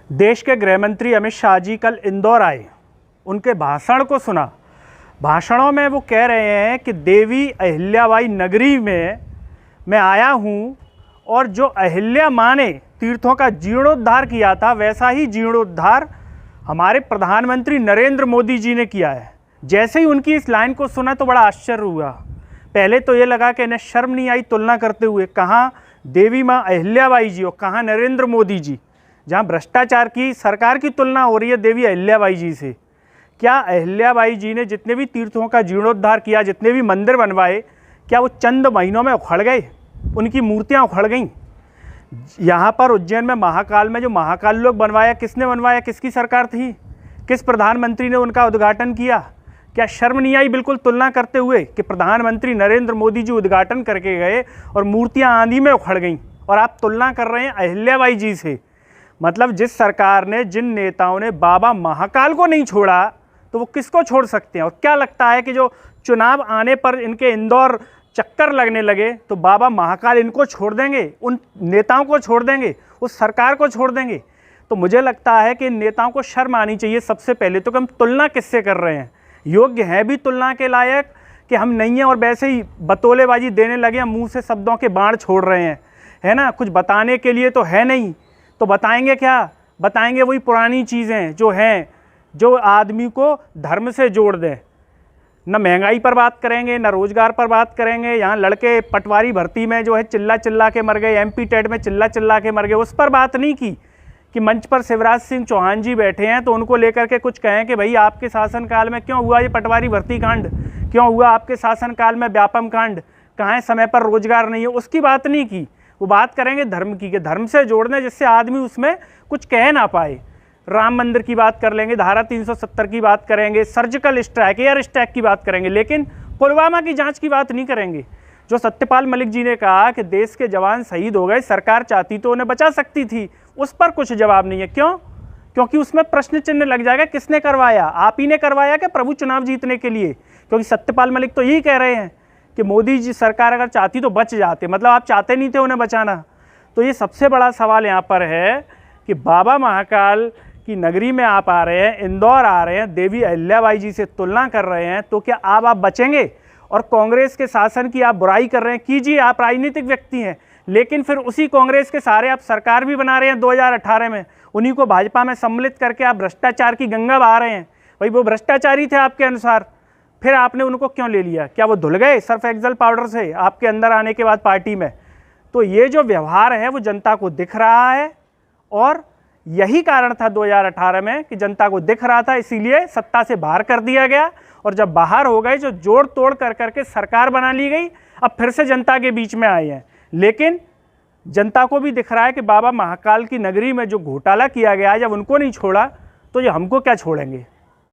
देश के गृह मंत्री अमित शाह जी कल इंदौर आए, उनके भाषण को सुना। भाषणों में वो कह रहे हैं कि देवी अहिल्याबाई नगरी में मैं आया हूँ और जो अहिल्या माँ ने तीर्थों का जीर्णोद्धार किया था वैसा ही जीर्णोद्धार हमारे प्रधानमंत्री नरेंद्र मोदी जी ने किया है। जैसे ही उनकी इस लाइन को सुना तो बड़ा आश्चर्य हुआ। पहले तो ये लगा कि इन्हें शर्म नहीं आई तुलना करते हुए, कहाँ देवी माँ अहिल्याबाई जी और कहाँ नरेंद्र मोदी जी। जहाँ भ्रष्टाचार की सरकार की तुलना हो रही है देवी अहिल्याबाई जी से। क्या अहिल्याबाई जी ने जितने भी तीर्थों का जीर्णोद्धार किया, जितने भी मंदिर बनवाए, क्या वो चंद महीनों में उखड़ गए? उनकी मूर्तियाँ उखड़ गईं। यहाँ पर उज्जैन में महाकाल में जो महाकाल लोक बनवाया, किसने बनवाया? किसकी सरकार थी? किस प्रधानमंत्री ने उनका उद्घाटन किया? क्या शर्म नहीं आई बिल्कुल तुलना करते हुए कि प्रधानमंत्री नरेंद्र मोदी जी उद्घाटन करके गए और मूर्तियाँ आंधी में उखड़ गईं और आप तुलना कर रहे हैं अहिल्याबाई जी से? मतलब जिस सरकार ने, जिन नेताओं ने बाबा महाकाल को नहीं छोड़ा तो वो किसको छोड़ सकते हैं? और क्या लगता है कि जो चुनाव आने पर इनके इंदौर चक्कर लगने लगे तो बाबा महाकाल इनको छोड़ देंगे, उन नेताओं को छोड़ देंगे, उस सरकार को छोड़ देंगे? तो मुझे लगता है कि इन नेताओं को शर्म आनी चाहिए सबसे पहले तो कि हम तुलना किससे कर रहे हैं। योग्य है भी तुलना के लायक कि हम नहीं हैं और वैसे ही बतौलेबाजी देने लगे, हम मुँह से शब्दों के बाण छोड़ रहे हैं, है ना? कुछ बताने के लिए तो है नहीं, तो बताएंगे क्या? बताएंगे वही पुरानी चीज़ें जो हैं, जो आदमी को धर्म से जोड़ दें। न महंगाई पर बात करेंगे, न रोज़गार पर बात करेंगे। यहाँ लड़के पटवारी भर्ती में जो है चिल्ला चिल्ला के मर गए, MP टेट में चिल्ला चिल्ला के मर गए, उस पर बात नहीं की कि मंच पर शिवराज सिंह चौहान जी बैठे हैं तो उनको लेकर के कुछ कहें कि भाई आपके शासनकाल में क्यों हुआ ये पटवारी भर्ती कांड, क्यों हुआ आपके शासनकाल में व्यापम कांड, कहाँ समय पर रोजगार नहीं है, उसकी बात नहीं की। वो बात करेंगे धर्म की, कि धर्म से जोड़ने जिससे आदमी उसमें कुछ कह ना पाए। राम मंदिर की बात कर लेंगे, धारा 370 की बात करेंगे, सर्जिकल स्ट्राइक, एयर स्ट्राइक की बात करेंगे, लेकिन पुलवामा की जांच की बात नहीं करेंगे। जो सत्यपाल मलिक जी ने कहा कि देश के जवान शहीद हो गए, सरकार चाहती तो उन्हें बचा सकती थी, उस पर कुछ जवाब नहीं है। क्यों? क्योंकि उसमें प्रश्न चिन्ह लग जाएगा, किसने करवाया? आप ही ने करवाया क्या प्रभु चुनाव जीतने के लिए? क्योंकि सत्यपाल मलिक तो यही कह रहे हैं कि मोदी जी सरकार अगर चाहती तो बच जाते, मतलब आप चाहते नहीं थे उन्हें बचाना। तो ये सबसे बड़ा सवाल यहाँ पर है कि बाबा महाकाल की नगरी में आप आ रहे हैं, इंदौर आ रहे हैं, देवी अहिल्याबाई जी से तुलना कर रहे हैं, तो क्या आप बचेंगे? और कांग्रेस के शासन की आप बुराई कर रहे हैं, कीजिए, आप राजनीतिक व्यक्ति हैं, लेकिन फिर उसी कांग्रेस के सहारे आप सरकार भी बना रहे हैं 2018 में, उन्हीं को भाजपा में सम्मिलित करके आप भ्रष्टाचार की गंगा बहा रहे हैं। भाई वो भ्रष्टाचारी थे आपके अनुसार, फिर आपने उनको क्यों ले लिया? क्या वो धुल गए सर्फ एक्सल पाउडर से आपके अंदर आने के बाद पार्टी में? तो ये जो व्यवहार है वो जनता को दिख रहा है और यही कारण था 2018 में कि जनता को दिख रहा था, इसीलिए सत्ता से बाहर कर दिया गया। और जब बाहर हो गए, जो जोड़ तोड़ कर करके सरकार बना ली गई, अब फिर से जनता के बीच में आए हैं। लेकिन जनता को भी दिख रहा है कि बाबा महाकाल की नगरी में जो घोटाला किया गया, जब उनको नहीं छोड़ा तो ये हमको क्या छोड़ेंगे।